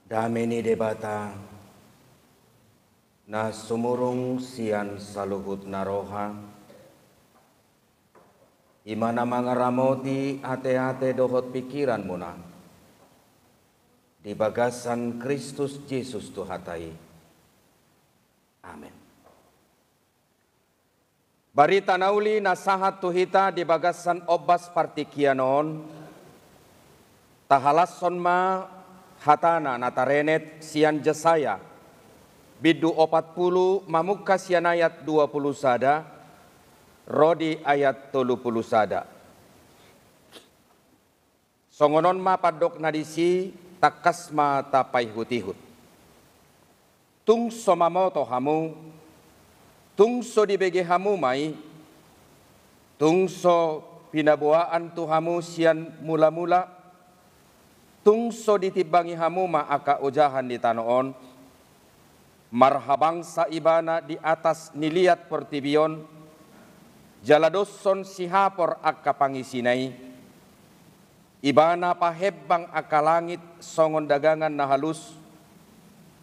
Dameni debata na sumurung sian saluhut naroha imana mangaramoti ate-ate dohot pikiran muna di bagasan Kristus Yesus Tuhatai. Amin. Barita nauli nasahat tuhita di bagasan obas partikianon tahalasson ma hatana natarenet sian Jesaya bidu 40 mamuka sian ayat 20 sada rodi ayat 30 sada. Songonon ma padok nadisi takas ma tapai hutihut. Tung somamoto hamu, tung so dibege hamu mai, tung so pinabuaan tu hamu sian mula-mula, tung so ditibangi hamu ma aka ujahan di tanoon, marhabang sa ibana di atas niliat pertibion, jaladosson sihapor aka pangisinay, ibana pahebang aka langit songon dagangan na halus,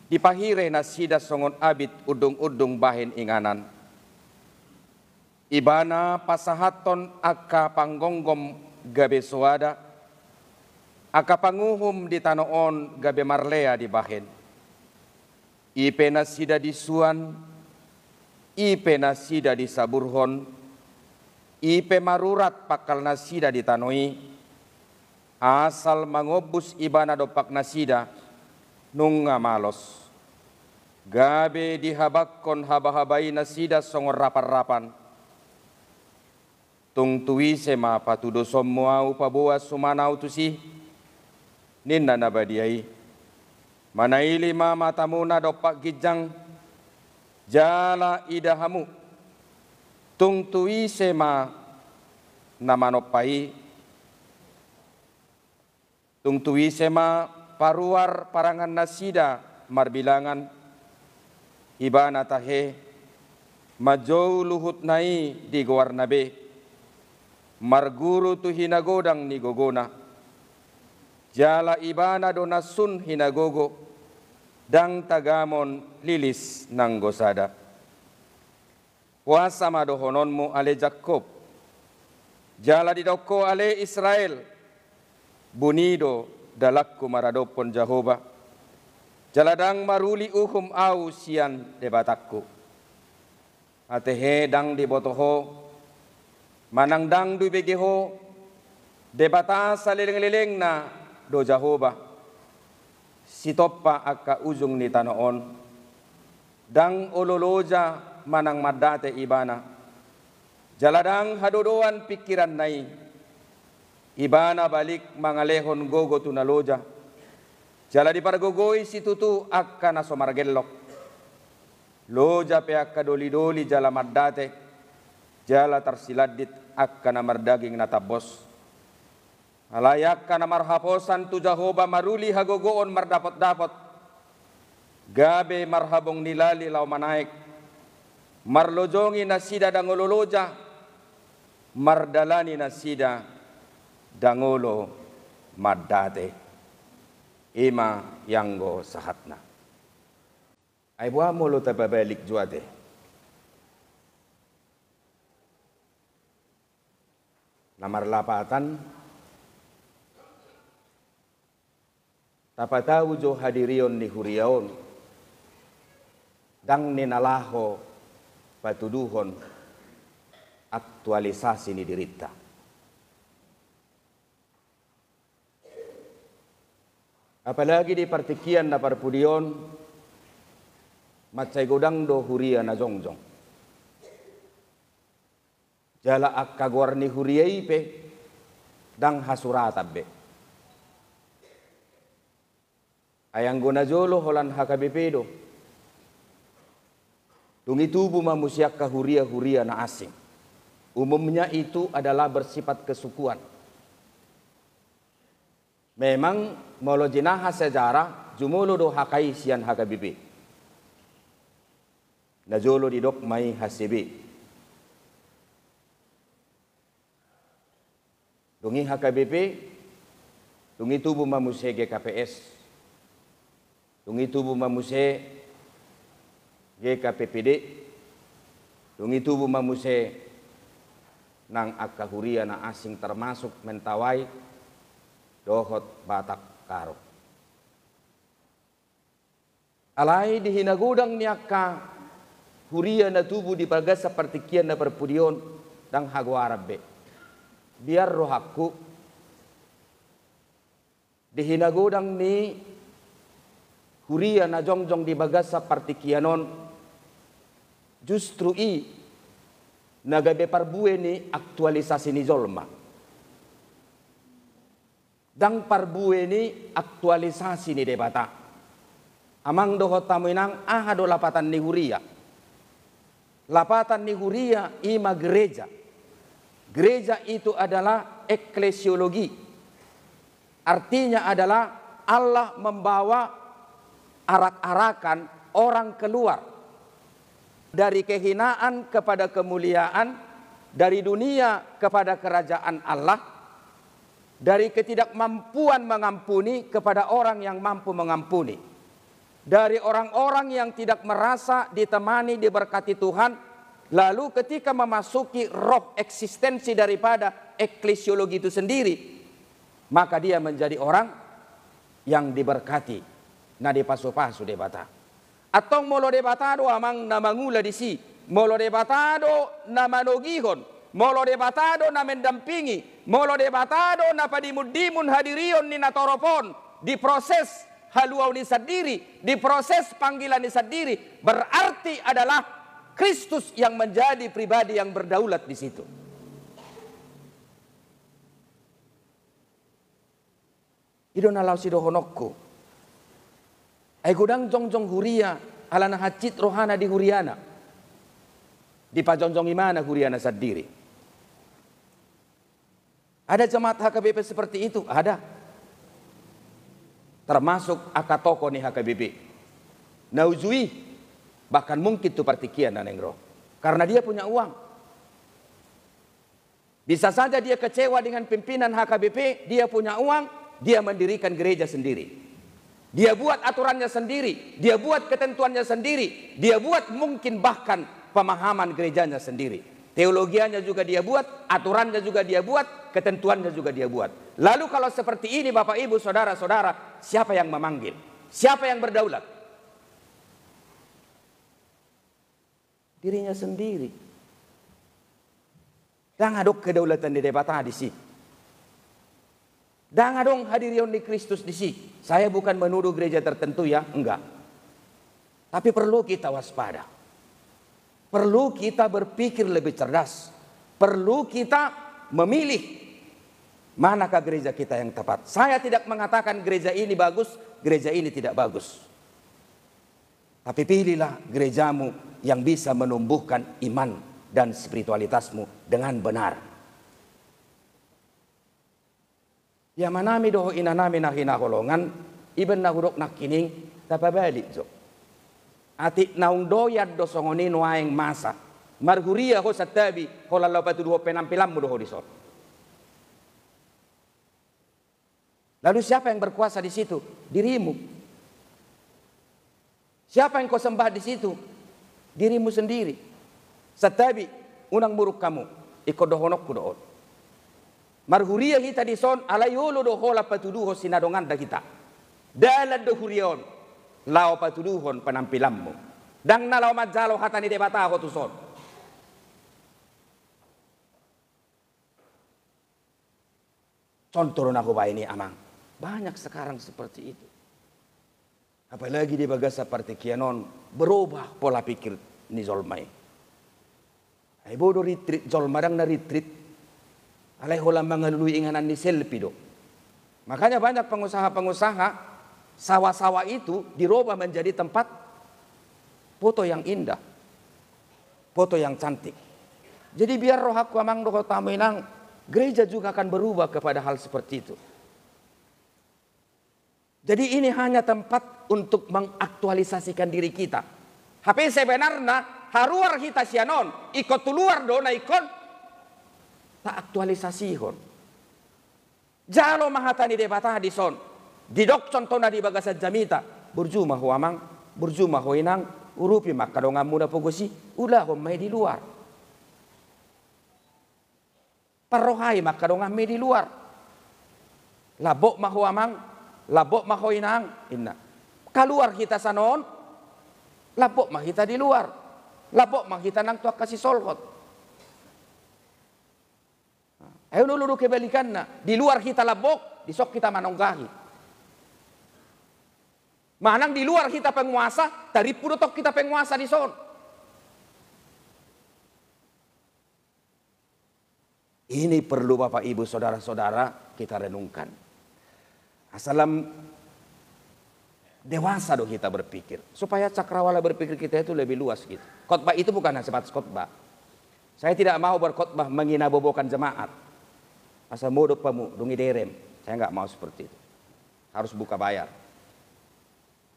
dipahire na sida songon abit udung-udung bahin inganan. Ibana pasahaton aka panggonggom gabe suada, aka panguhum di tanoon gabe marlea di bahin. Ipe na sida di suan, ipe na sida di saburhon, ipe marurat pakal na sida di tanoi, asal mangobus ibana dopak na sida nunga malos. Gabe dihabakkon haba-habai na sida songor rapan-rapan. Tung tuwi sema patudo somua upabuas sumanau tusi ninna nabadiai. Manaili ma matamuna dopak gijang jala idahamu. Tung tuwi sema namanopai. Tung tuwi sema paruar parangan nasida marbilangan ibana tahe majou luhut nai di goar nabe marguru tu hinagodang ni gogona jala ibana donasun hinagogo dang tagamon lilis nang gosada puasa madohononmu ale Jakob jala didoko ale Israel bunido dalakku maradopon Jehovah jaladang maruli uhum au sian debatakku atehe dang dibotoho manang dang du begeho debata salileng-lileng na do Jehovah sitopa aka ujung ni tanoon dang ololoja manang madate ibana jaladang hadodoan pikiran nai ibana balik mangalehon gogo tunaloja jala di pargogoy si tutu akka na somargellok loja pe akka doli-doli jala maddate jala tarsiladit akka na mardaging natabos alayak ka na marhaposan tu Jehovah maruli hagogoon mardapot-dapot gabe marhabong nilali law manaik marlojongi na sida dangololoja mardalani na sida dangolo maddate ima yanggo sahatna. Ay buha mo lo tababalik juade. Namarlapatan tapataw jo hadirion ni huriaon dang ninalaho patuduhon aktualisasi ni dirita. Apalagi di partikian na parpudion macay godang do huria na jongjong. Jala akka guarni huria ipe dang hasuratabe. Ayang gonajolo holan hakabepedo. Tungitubu mamusyak ka huria-huria na asing. Umumnya itu adalah bersifat kesukuan. Memang molo jinaha sejarah jumulo do hakai sian hakabibi. Najolo didok mai hasibi. Dungi HKBP, dungi tubuh mamusege KPS. Tungi tubuh mamuse GKPPD, tungi tubuh mamuse nang akahuria na asing termasuk mentawai dohot Batak Karo. Alai di hinagudang niaka huria na tubuh di bagas seperti kian na berpudion dang hago Arabe. Biar rohaku di hinagudang ni huria na jongjong di bagas seperti kianon justru nagabe parbue ni aktualisasi ni Zolma. Dang parbue ni aktualisasi ni debata. Amang dohot tamu inang ahado lapatan ni huria. Lapatan ni huria ima gereja. Gereja itu adalah eklesiologi. Artinya adalah Allah membawa arak-arakan orang keluar dari kehinaan kepada kemuliaan, dari dunia kepada kerajaan Allah, dari ketidakmampuan mengampuni kepada orang yang mampu mengampuni, dari orang-orang yang tidak merasa ditemani diberkati Tuhan, lalu ketika memasuki roh eksistensi daripada eklesiologi itu sendiri, maka dia menjadi orang yang diberkati. Nah dipasu-pasu debata. Atong molo debatado amang namangula di si, molo debatado na manogihon, molo debatado na mendampingi, molo debatado na padimudimun hadirion ni natoropon, diproses haluau ni sadiri, diproses panggilan ni sadiri, berarti adalah Kristus yang menjadi pribadi yang berdaulat di situ. Idonalau sidohonokku. Ay gudang jongjong huria ala na hacit rohana di huriana. Di pajongjong imana huriana sadiri. Ada jemaat HKBP seperti itu? Ada. Termasuk akatoko ni HKBP. Naujui. Bahkan mungkin itu partikian nanengro. Karena dia punya uang. Bisa saja dia kecewa dengan pimpinan HKBP. Dia punya uang. Dia mendirikan gereja sendiri. Dia buat aturannya sendiri, dia buat ketentuannya sendiri, dia buat mungkin bahkan pemahaman gerejanya sendiri. Teologianya juga dia buat, aturannya juga dia buat, ketentuannya juga dia buat. Lalu kalau seperti ini Bapak Ibu Saudara-saudara, siapa yang memanggil? Siapa yang berdaulat? Dirinya sendiri. Dan aduk kedaulatan di debata di sini. Dan adong hadirion di Kristus di sini. Saya bukan menuduh gereja tertentu ya, enggak. Tapi perlu kita waspada. Perlu kita berpikir lebih cerdas. Perlu kita memilih manakah gereja kita yang tepat. Saya tidak mengatakan gereja ini bagus, gereja ini tidak bagus. Tapi pilihlah gerejamu yang bisa menumbuhkan iman dan spiritualitasmu dengan benar. Ya manami doho inanami na hinakolongan, iban na hurok na kining, tapabalik jo. Ati naung doyad do songonin waeng masa. Marhuria ho sa tabi, ho lalaw patuduho penampilan mo doho disot. Lalu siapa yang berkuasa di situ? Dirimu. Siapa yang kau sembah di situ? Dirimu sendiri. Sa tabi, unang muruk kamu, ikut dohonok ku doon. Marhuria kita di son alayolo do hola patuduho sinadongan da kita. Dalan do hurion lao patuduhon penampilanmu. Dang nalaw majalo hatani debata ho tu son. Contoh aku ba ini amang. Banyak sekarang seperti itu. Apalagi di bagas seperti kianon berubah pola pikir ni Zolmai. Ay bodo retreat Zolmarang na retreat. Alay holang mga luluy inganan ni selfie do. Makanya banyak pengusaha-pengusaha sawah-sawah itu dirubah menjadi tempat foto yang indah, foto yang cantik. Jadi biar roh aku amang doh tamu inang, gereja juga akan berubah kepada hal seperti itu. Jadi ini hanya tempat untuk mengaktualisasikan diri kita. Tapi sebenarnya haruar kita sianon, ikut luar do na ikon tak aktualisasihon. Jalo mahatani debata di son. Didok contohna di bagasa jamita. burjuma ho amang, burjuma ho inang, urupi makadonga muda pogosi, ulah ho mai di luar. Parohai makadonga mai di luar. Labok maho amang, labok maho inang, inna. Keluar kita sanon, labok mah kita di luar. Labok mah kita nang tuak kasih solhot. Ayo nulu kebalikan na, di luar kita labok, di sok kita manonggahi. Manang di luar kita penguasa, dari pudotok kita penguasa di son. Ini perlu Bapak Ibu Saudara-saudara kita renungkan. Asalam dewasa dong kita berpikir. Supaya cakrawala berpikir kita itu lebih luas gitu. Khotbah itu bukan hanya sebatas khotbah. Saya tidak mau berkhotbah menghina bobokan jemaat. Asal modok pamu, dungi derem. Saya nggak mau seperti itu. Harus buka bayar.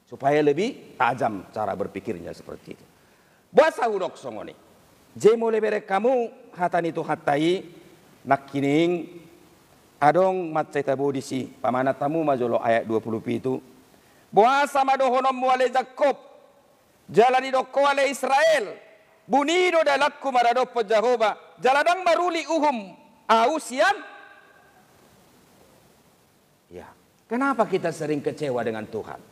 Supaya lebih tajam cara berpikirnya seperti itu. Buasa hudok songoni. Jemo leberek kamu hatan itu hatai nak kining adong matceta bodisi pamana tamu majolo ayat 20 itu. Buasa madohonom muale Jakob jalani doko ale Israel bunido dalakku maradopo Jehovah jaladang maruli uhum ausian. Ya, kenapa kita sering kecewa dengan Tuhan?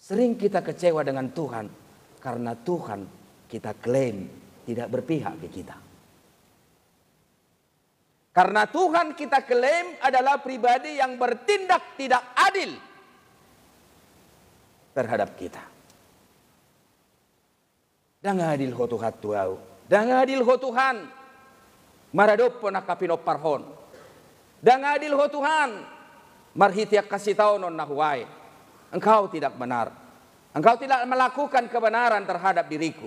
Sering kita kecewa dengan Tuhan karena Tuhan kita klaim tidak berpihak ke kita. Karena Tuhan kita klaim adalah pribadi yang bertindak tidak adil terhadap kita. Dan adil ho Tuhan tuau. Dan adil ho Tuhan. Maradopo nakapino parhon. Dan adil ho Tuhan. Marhitiak kasih tahu non nahuai. Engkau tidak benar. Engkau tidak melakukan kebenaran terhadap diriku.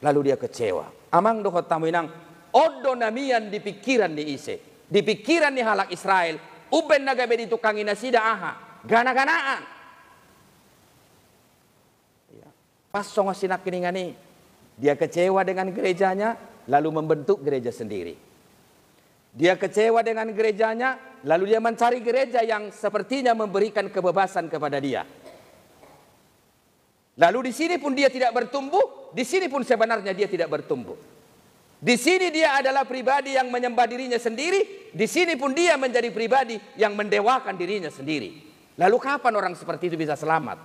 Lalu dia kecewa. Amang dohot tamuinang. Odo namian di pikiran di ise. Di pikiran di halak Israel. Uben nagabe di tukangin nasida aha. Gana-ganaan. Pas songo sinak kiningani. Dia kecewa dengan gerejanya. Lalu membentuk gereja sendiri. Dia kecewa dengan gerejanya. Lalu dia mencari gereja yang sepertinya memberikan kebebasan kepada dia. Lalu di sini pun dia tidak bertumbuh. Di sini pun sebenarnya dia tidak bertumbuh. Di sini dia adalah pribadi yang menyembah dirinya sendiri. Di sini pun dia menjadi pribadi yang mendewakan dirinya sendiri. Lalu kapan orang seperti itu bisa selamat?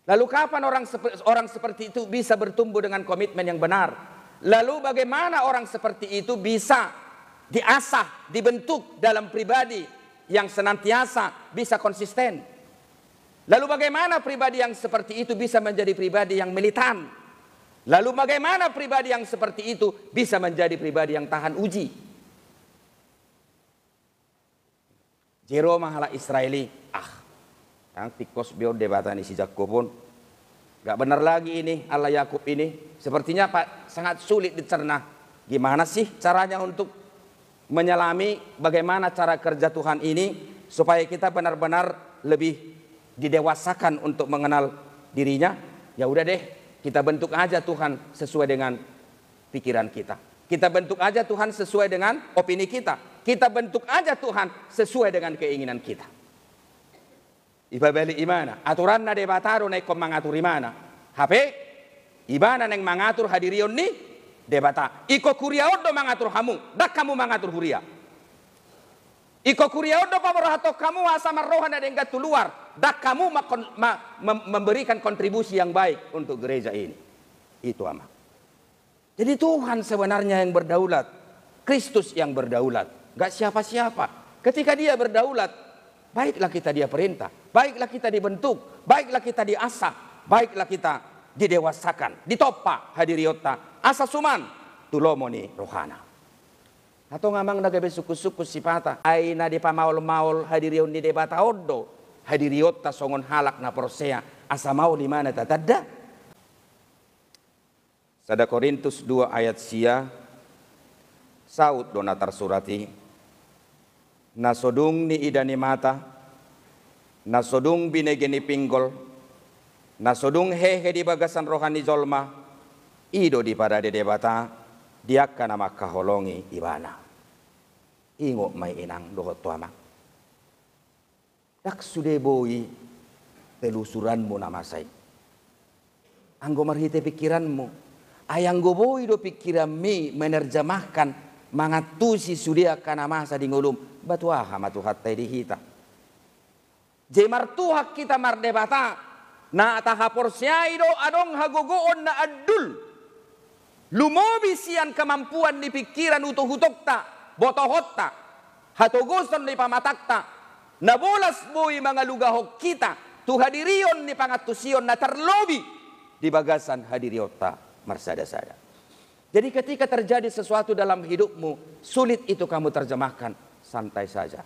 Lalu kapan orang seperti itu bisa bertumbuh dengan komitmen yang benar? Lalu bagaimana orang seperti itu bisa diasah, dibentuk dalam pribadi yang senantiasa bisa konsisten? Lalu bagaimana pribadi yang seperti itu bisa menjadi pribadi yang militan? Lalu bagaimana pribadi yang seperti itu bisa menjadi pribadi yang tahan uji? Jero mahala Israeli, yang tikos biar debatani si Jakobon, gak benar lagi ini Allah Yakub ini. Sepertinya Pak sangat sulit dicerna. Gimana sih caranya untuk menyelami bagaimana cara kerja Tuhan ini supaya kita benar-benar lebih didewasakan untuk mengenal dirinya? Ya udah deh, kita bentuk aja Tuhan sesuai dengan pikiran kita. Kita bentuk aja Tuhan sesuai dengan opini kita. Kita bentuk aja Tuhan sesuai dengan keinginan kita. Ibabali imana, aturan na debataro na ikon mangatur imana. HP, ibana neng mangatur hadirion ni debata. Iko kuria odo mangatur kamu, dak kamu mangatur huria. Iko kuria odo pamorohato kamu asa marrohan ada yang gatu luar, dak kamu memberikan kontribusi yang baik untuk gereja ini. Itu ama. Jadi Tuhan sebenarnya yang berdaulat, Kristus yang berdaulat, gak siapa-siapa. Ketika dia berdaulat, baiklah kita dia perintah, baiklah kita dibentuk, baiklah kita diasah, baiklah kita didewasakan, ditopa hadiriota, asa suman, tulomoni rohana. Atau ngamang nagabe suku-suku sipata, aina di pamaul-maul hadirion di debata odo, hadiriota songon halak na persea, asa mau di mana tatada. Sada Korintus 2 ayat sia, saud donatar surati, nasodung ni idani mata, nasodung binegeni pinggol, nasodung hehe di bagasan rohani zolma, ido di pada de debata, diakka nama kaholongi ibana. Ingo may inang dohot tuama. dak sude boy telusuranmu nama saya. Anggo marhite pikiranmu. Ayang go boy do pikiran mi menerjemahkan mangatusi sudia kana masa di ngulum. Batu aha matu hatta di hita. Jemar tuha kita mardebata. Na tahapor siaido adong hagogoon na adul. Lumobi sian kemampuan di pikiran utuh-utokta. Botohotta. Hatogoson di pamatakta. Nabolas boy mga lugahok kita. Tuhadirion ni pangatusion na terlobi. Di bagasan hadiriota marsada-sada. Jadi ketika terjadi sesuatu dalam hidupmu, sulit itu kamu terjemahkan, santai saja.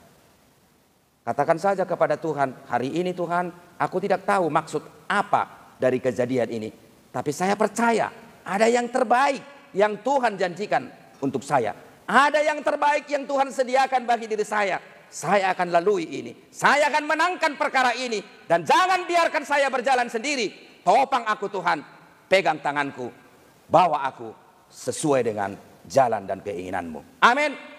Katakan saja kepada Tuhan, hari ini Tuhan, aku tidak tahu maksud apa dari kejadian ini. Tapi saya percaya, ada yang terbaik yang Tuhan janjikan untuk saya. Ada yang terbaik yang Tuhan sediakan bagi diri saya. Saya akan lalui ini. Saya akan menangkan perkara ini. Dan jangan biarkan saya berjalan sendiri. Topang aku Tuhan, pegang tanganku, bawa aku sesuai dengan jalan dan keinginanmu. Amin.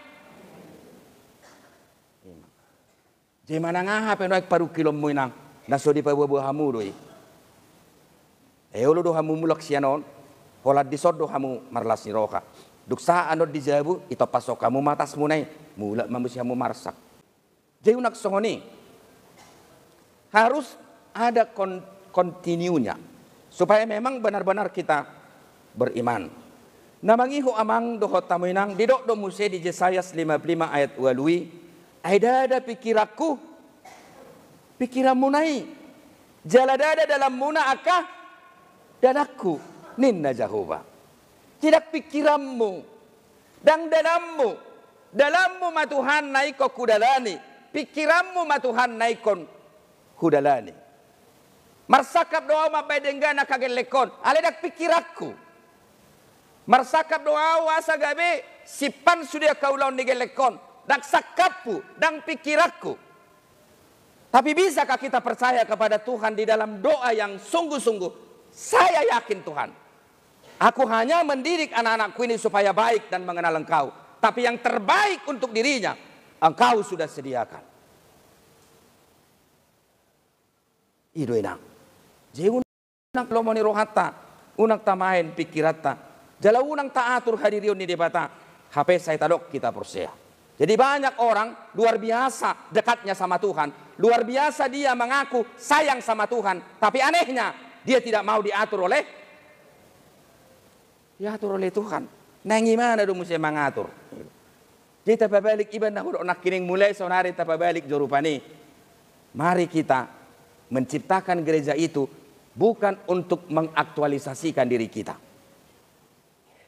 Jemana ngaha penoik paru kilom mo inang naso di pabuah hamu doi. Eolo do hamu mulak sianon, holat di sod do hamu marlas ni roka. Duksa anod di jabu ito pasok kamu matas munay mulak mamusi hamu marsak. Jadi unak songoni harus ada kontinunya supaya memang benar-benar kita beriman. Namangihu amang dohot tamuinang didok do muse di Yesayas 55 ayat 2. Aidada pikiranku pikiranmu naik jaladada dalam muna akah dadaku ninna Jehovah. Tidak pikiranmu dan dalammu matuhan naik ko kudalani pikiranmu matuhan naik kon kudalani. Marsakap doa mabay denggana kagelekon. Aledak pikiranku. Marsakap doa wasa gabi sipan sudia kaulaw ni gelekon. Dak sakapku dan pikiranku. Tapi bisakah kita percaya kepada Tuhan di dalam doa yang sungguh-sungguh? Saya yakin Tuhan. Aku hanya mendidik anak-anakku ini supaya baik dan mengenal Engkau. Tapi yang terbaik untuk dirinya, Engkau sudah sediakan. Ido enang. Jadi unang lomoni rohata, unang tamain pikirata. Jala unang taatur hadirion ni debata. HP saya tadok kita persea. Jadi banyak orang luar biasa dekatnya sama Tuhan. Luar biasa dia mengaku sayang sama Tuhan. Tapi anehnya dia tidak mau diatur oleh Tuhan. Nah gimana dong mesti mengatur? Jadi tapabalik iban nahud onak kining mulai sonari tapabalik jorupani. Mari kita menciptakan gereja itu bukan untuk mengaktualisasikan diri kita.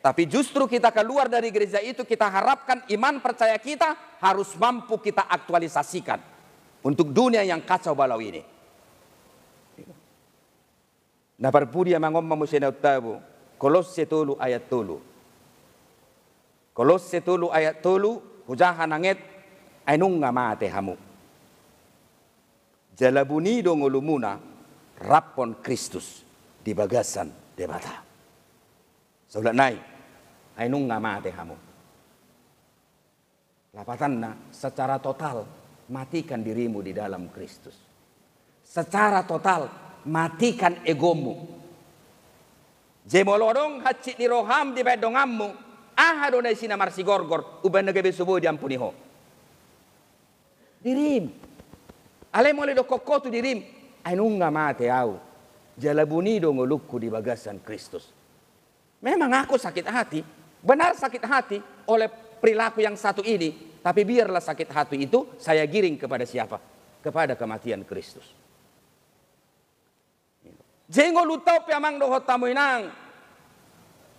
Tapi justru kita keluar dari gereja itu kita harapkan iman percaya kita harus mampu kita aktualisasikan untuk dunia yang kacau balau ini. Nah perpudia mangom mamusena utabu Kolose 3 ayat 3. Kolose 3 ayat 3 hujahan angit ainung ngamate hamu. Jalabuni dongolumuna rapon Kristus di bagasan debata. Saulat naik, ainung ngamate hamu. Lapatanna secara total matikan dirimu di dalam Kristus. Secara total matikan egomu. Jemolodong hacit ni roham di bedongammu. Ahadonai sinamar si gorgor uban nagabe subuh diampuniho. Dirim. Ale mole do kokotu dirim. Ainung ngamate au. Jalabuni do ngolukku di bagasan Kristus. Memang aku sakit hati. Benar sakit hati oleh perilaku yang satu ini. Tapi biarlah sakit hati itu saya giring kepada siapa? Kepada kematian Kristus. Jengo lutau piamang do hotamu inang.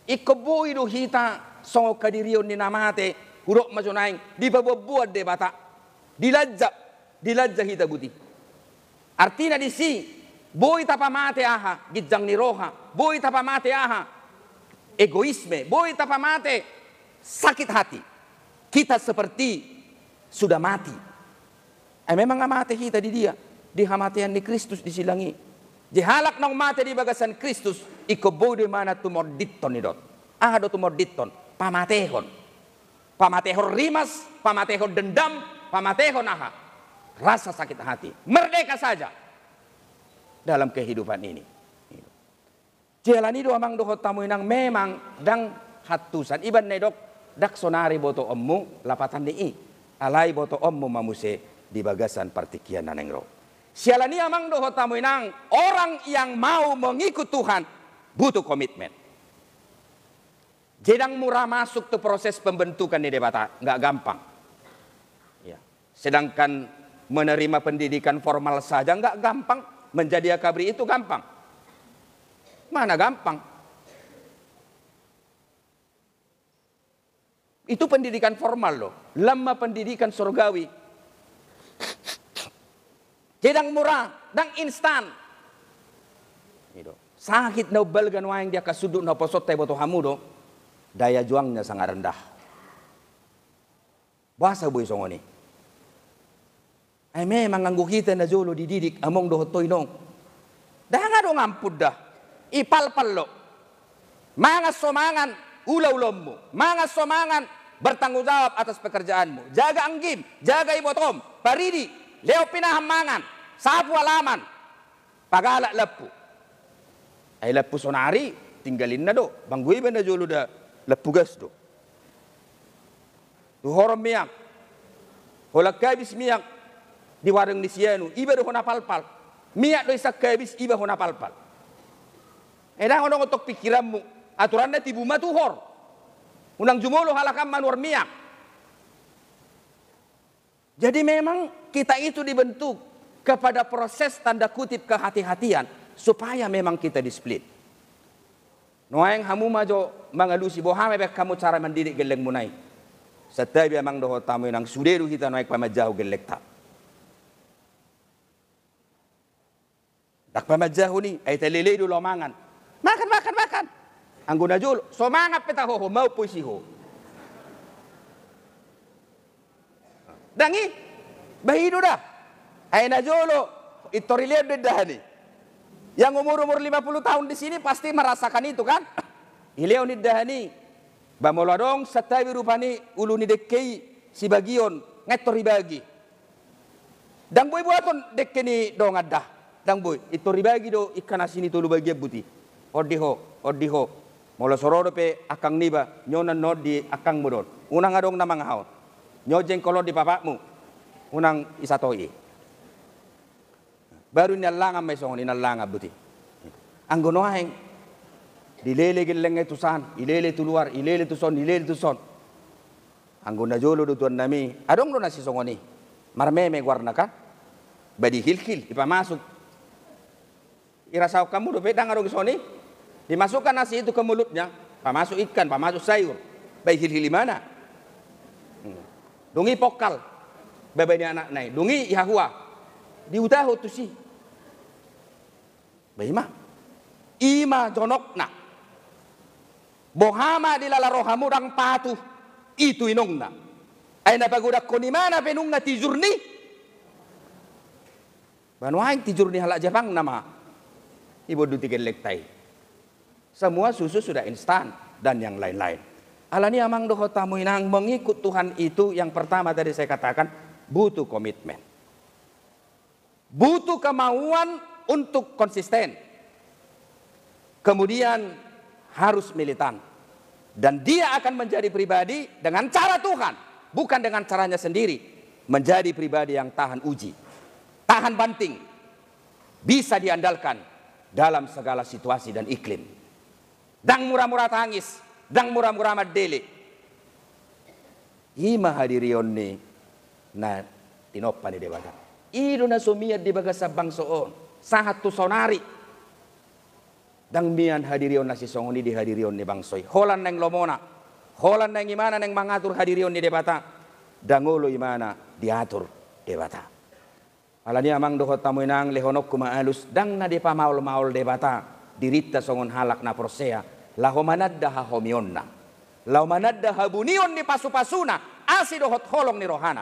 Ikoboy do hita songo kadirion ni namate. Hurok majunaing. Di babuat de bata. Dilajja hita buti. Artinya di si, boy tapamate aha, gijang ni roha, boy tapamate aha, egoisme, boy tapamate, sakit hati. Kita seperti sudah mati. Memang mati kita di dia, di hamatian ni Kristus disilangi. Dihalak nang mati di bagasan Kristus, iko boy di mana tumor ditton ni dot. Do tumor ditton, pamatehon. Pamatehon rimas, pamatehon dendam, pamatehon aha. rasa sakit hati. Merdeka saja dalam kehidupan ini. Jalani do amang dohot tamu inang memang dang hatusan iban nedok dak sonari boto ommu lapatan ni alai boto ommu mamuse di bagasan partikian nanengro. Sialani amang dohot tamu inang orang yang mau mengikut Tuhan butuh komitmen. Jedang murah masuk ke proses pembentukan di debata nggak gampang. Ya. Sedangkan menerima pendidikan formal saja nggak gampang, menjadi akabri itu gampang. Mana gampang? Itu pendidikan formal loh, lama pendidikan surgawi. Jedang murah, dang instan. Sakit na ubal ganwa yang dia kasuduk na posot tayo boto hamudo, daya juangnya sangat rendah. Bahasa boy songoni. Ay memang nganggo kita na jolo dididik among dohot toy nong. Dah nga do ngampud dah. Ipalpal lo. Mga somangan ulaw-ulawmu. Mga somangan bertanggung jawab atas pekerjaanmu. Jaga anggim, jaga ibotom, paridi, leo pinahamangan, sapu alaman, pagala lepu. Ay lepu sonari, tinggalin na do. Bangguy ba na jolo da lepu gas do. Tuhorom miyak, holak kabis miyak, di warung di sianu, iba do hona palpal. Miyak do isak kabis, iba hona palpal. Edang onong otok pikiranmu, aturannya tibu matuhor. Unang jumolo halakam manur miyak. Jadi memang kita itu dibentuk kepada proses tanda kutip kehati-hatian supaya memang kita di-split. Noeng hamu majo mangalusi bohame bek kamu cara mendidik geleng munai. Setabi amang doho tamu nang suderu kita noek pamajau gelek ta. Dak pamajau ni ay talilay do lomangan. Makan. Angguna jul, somangat peta ho mau puisi ho. Dangi, bahido dah. Ay na jolo, itorilir dah ni. Yang umur 50 tahun di sini pasti merasakan itu kan? Ileo ni dah ni. Bamoladong satabi rupani ulu ni dekei si bagion ngetori bagi. Dang boy buaton dekke ni dong adah. Dang boy, itori bagi do ikan asini tulu bagi buti. Odiho. Mula sorodo pe akang niba, nyonan no di akang mudon. Unang adong namang haon. Nyojeng kolot di bapakmu. Unang isatoi. Baru inalangan may songon, inalangan buti. Ang gunoaheng, dilele gileng etusan, ilele tuluar, ilele tuson. Ang gunajolo do tuan nami, adong do nasi songoni. Marmeme warna ka? Badi hilkil, ipamasok. Irasaw kamu do pedang adong soni. Dimasukkan nasi itu ke mulutnya, pamasuk ikan, pamasuk sayur. Baik hil-hili mana? Dungi pokal, babanya anak naik. Dungi ihahua, diutahu tu si. Baima, ima jonokna. Bohama dilala rohamu dang patu, itu inongna. Ay napagudak ko ni mana penungna tijurni. Banuaing tijurni halak Jepang nama. Ibu dutigen lektai. Semua susu sudah instan dan yang lain-lain. Alani amang doho tamu inang mengikut Tuhan itu yang pertama tadi saya katakan butuh komitmen. Butuh kemauan untuk konsisten. Kemudian harus militan. Dan dia akan menjadi pribadi dengan cara Tuhan. Bukan dengan caranya sendiri. Menjadi pribadi yang tahan uji. Tahan banting. Bisa diandalkan dalam segala situasi dan iklim. Dang murah-murah tangis, dang murah-murah madele. Ima hadirion ni na tinopan ni dewaga. Ido na sumiyad di baga sa bangsoon, sahat tu sonari. Dang mian hadirion na si songoni di hadirion ni bangsoy. Holan neng lomona, holan neng imana neng mangatur hadirion ni debata. Dangulo imana diatur debata. Alani amang dohot tamu inang lehonok kumaalus dang na di pamaul-maul debata. Dirita songon halak na prosea. Lahomanadda hahomionna. Lahomanadda habunion ni pasu-pasuna. Asidohot holong ni rohana.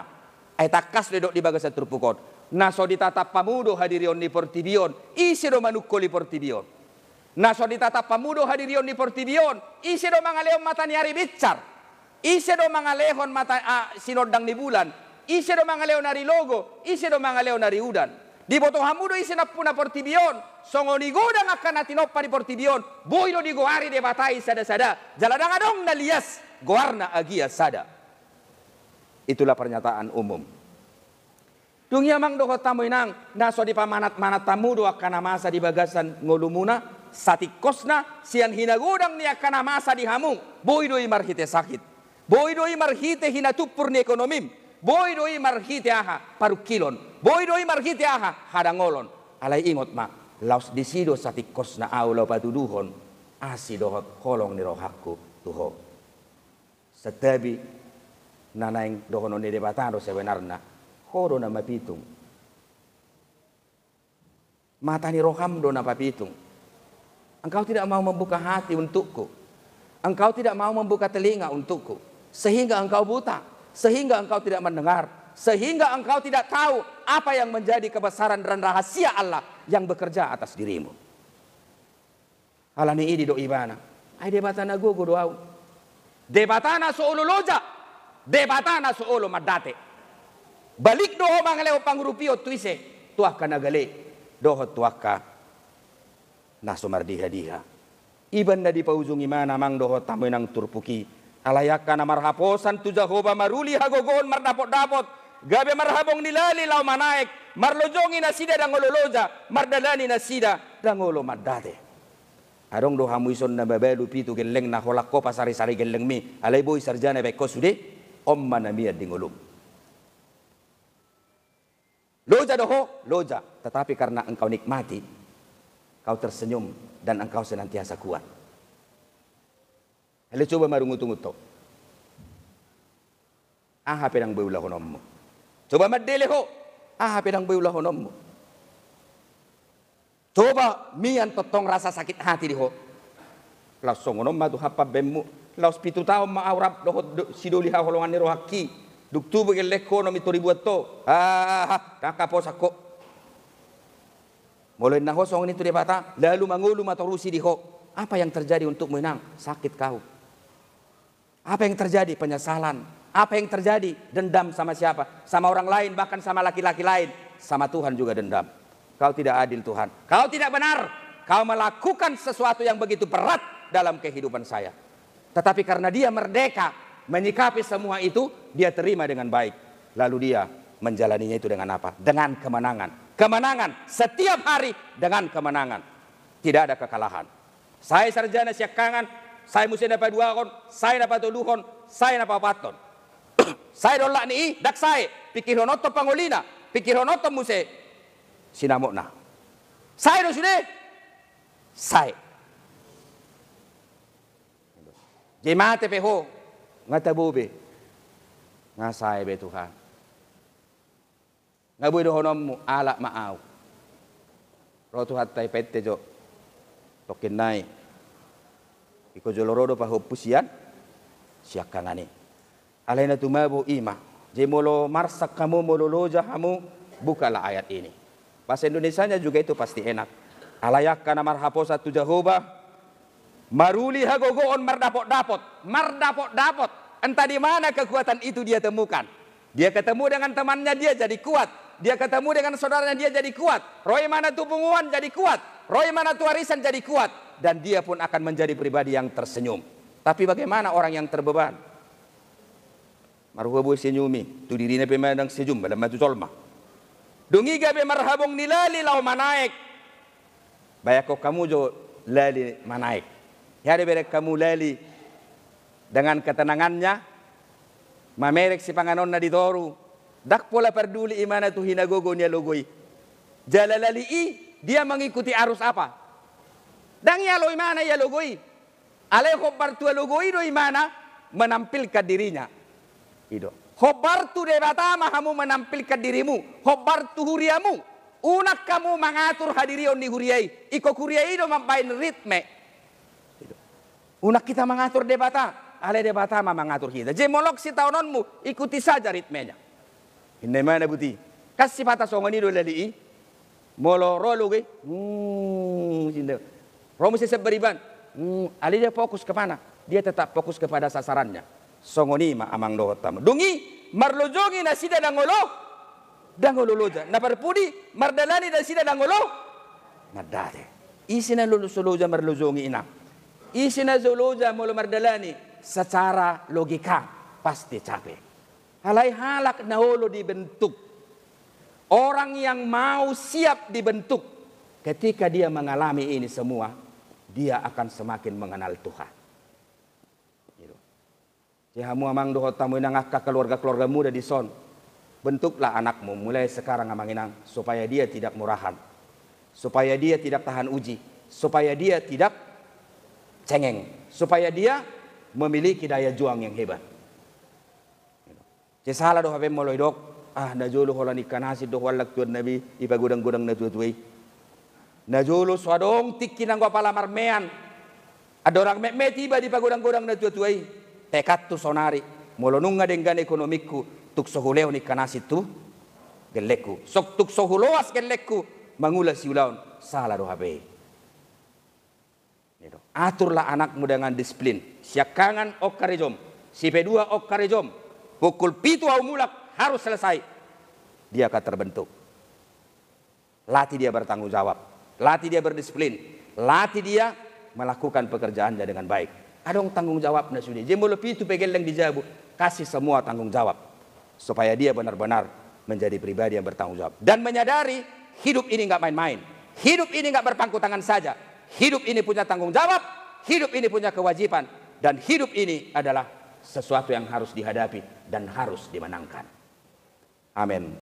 Ay takas dedok di bagas trupukot. Naso ditatap pamudo hadirion ni portibion. Isido manukko li portibion. Naso ditatap pamudo hadirion ni portibion. Isido mangalehon mata ni ari bicar. Isido mangalehon mata sinodang ni bulan. isi do mangaleo nari logo, isi do mangaleo nari udan. Di boto hamudo isi na puna portibion, songoni godang akan natinoppa di portibion, boy do di goari de batai sada-sada, jaladang adong na lias, goarna agia sada. Itulah pernyataan umum. Dunia mang do tamu inang, naso di pamanat-manat tamu do akan masa di bagasan ngolumuna, satikosna sian hinagodang ni akan masa di hamu, boy do imarhite sakit, boy do imarhite hinatupur ni ekonomim, boy do imarhite aha parukilon, boy do imarhite aha hadangolon. Alay ingot ma, laos disido satikosna aula patuduhon, asi dohot kolong ni rohakku tuho. Setabi nanaing dohono ni debatado sebenarnya horo na mapitung mata ni roham do na papitung. Engkau tidak mau membuka hati untukku, engkau tidak mau membuka telinga untukku, sehingga engkau buta, sehingga engkau tidak mendengar, sehingga engkau tidak tahu apa yang menjadi kebesaran dan rahasia Allah yang bekerja atas dirimu. Alani ini do ibana ay debatana go doau debatana soolo loja, debatana soolo madate. Balik doho mangaleo pangrupio tuise tuah ka nagale doho tuah ka naso mardiha-diha. Iban na di pauzung imana mang doho tamoy ng turpuki. Alayak ka na marhaposan tu Jehovah maruli hagogon mardapot-dapot. Gabi marhabong nilali law manaik. Marlojongin na sida dangololoja. Mardalani na sida dangolo madate. Arong doha muison na babelu pitu geleng na holak ko pasari-sari geleng mi. Alay boy sarjana beko sude. Omma na miya dingolum. Loja doho, loja. Tetapi karena engkau nikmati, kau tersenyum dan engkau senantiasa kuat. Hele coba marungutunguto. Aha pedang beula honommu. Coba madele ho. Aha pedang beula honommu. Coba mian totong rasa sakit hati di ho. Langsung honom matu hapa bemmu. Laus pitu tahun ma aurap doho sidoli ha holongan ni rohaki. Duk tubuh geleko nomi tori buat to. Kakapos ako. Mulai naho song ini tu debata, lalu mangulu matorusi diho. Apa yang terjadi untuk menang? Sakit kau. Apa yang terjadi? Penyesalan. Apa yang terjadi? Dendam sama siapa? Sama orang lain, bahkan sama laki-laki lain. Sama Tuhan juga dendam. Kau tidak adil Tuhan. Kau tidak benar. Kau melakukan sesuatu yang begitu berat dalam kehidupan saya. Tetapi karena dia merdeka menyikapi semua itu, dia terima dengan baik. Lalu dia menjalaninya itu dengan apa? Dengan kemenangan. Kemenangan setiap hari dengan kemenangan. Tidak ada kekalahan. Saya sarjana siakangan, saya mesti dapat dua kon, saya dapat tuluhon, saya dapat paton. Saya dolak ni dak saya pikir honoto pangolina, pikir honoto muse sinamok na. Saya do sudah. Saya. Jemate peho ngatabobe. Ngasay be Tuhan. Ngaboy do honommu ala maaw. Rotu hatay pette jo. Tokin nai. Iko jolorodo pa hopusian. Siak kangani. Alay na tumabo ima. Jemolo marsak kamu mololoja kamu. Bukalah ayat ini. Bahasa Indonesianya juga itu pasti enak. Alayak kana marhaposa tu Jehovah. Maruli hagogoon mardapot-dapot. Mardapot-dapot. Entah di mana kekuatan itu dia temukan. Dia ketemu dengan temannya dia jadi kuat. Dia ketemu dengan saudaranya dia jadi kuat. Roy mana tu punguan jadi kuat. Roy mana tu warisan jadi kuat. Dan dia pun akan menjadi pribadi yang tersenyum. Tapi bagaimana orang yang terbeban? Marhubu senyumi. Tu dirinya pemandang sejum. Dalam matu solma. Dungi gabe marhabong nilali lau manaik. Bayako kamu jo lali manaik. Ya berek kamu lali. Dengan ketenangannya. Mamerek si panganon na ditoru. Dak pola peduli imana tu hinagogo niya logoi. Jalalali'i, dia mengikuti arus apa? Dang ya lo imana ya logoi. Alay khobar tu logoi do imana menampilkan dirinya. Ido. Khobar tu debata mahamu menampilkan dirimu. Khobar tu huriamu. Unak kamu mengatur hadirion ni huriai. Iko huriai do mampain ritme. Ido. Unak kita mengatur debata. Alay debata mengatur kita. Jemolok si taunonmu ikuti saja ritmenya. Hindi mana buti. Kasi pata songan do lali. Molo rolo ge. Romo si seberiban. Ali dia fokus ke mana? Dia tetap fokus kepada sasarannya. Songoni ma amang dohotam. Dungi marlojongi na sida dangolo loja. Na parpudi mardalani na sida dangolo madade. Isi na lulusuloja marlojongi ina. Isi na zoloja molo mardalani secara logika pasti capek. Halai halak na holo dibentuk. Orang yang mau siap dibentuk ketika dia mengalami ini semua, dia akan semakin mengenal Tuhan. Jahamu amang doho tamu nangaka keluarga-keluarga muda di son. Bentuklah anakmu mulai sekarang amanginang supaya dia tidak murahan. Supaya dia tidak tahan uji, supaya dia tidak cengeng, supaya dia memiliki daya juang yang hebat. Cisala doh habe moloi dok, na jolo holan ikan hasid doh walak tuan nabi ipa gudang-gudang na tuai. Na jolo swadong tikinang ko pala marmean. Ada orang me tiba di pagudang-gudang na tuai. Tekat tu sonari molonung dengan ekonomiku tuk sohuleo ni ikan hasid tu gelekku. Sok tuk sohuloas gelekku mangulas siulaun salah doh habe. Aturlah anakmu dengan disiplin. Siakangan okkarejom, si P2 okkarejom. Pukul 7 mulak harus selesai. Dia akan terbentuk. Latih dia bertanggung jawab. Latih dia berdisiplin. Latih dia melakukan pekerjaannya dengan baik. Adong tanggung jawab na sudah. Jemolo pitu pegeleng dijabu. Kasih semua tanggung jawab. Supaya dia benar-benar menjadi pribadi yang bertanggung jawab. Dan menyadari hidup ini nggak main-main. Hidup ini nggak berpangku tangan saja. Hidup ini punya tanggung jawab. Hidup ini punya kewajiban. Dan hidup ini adalah sesuatu yang harus dihadapi dan harus dimenangkan. Amin.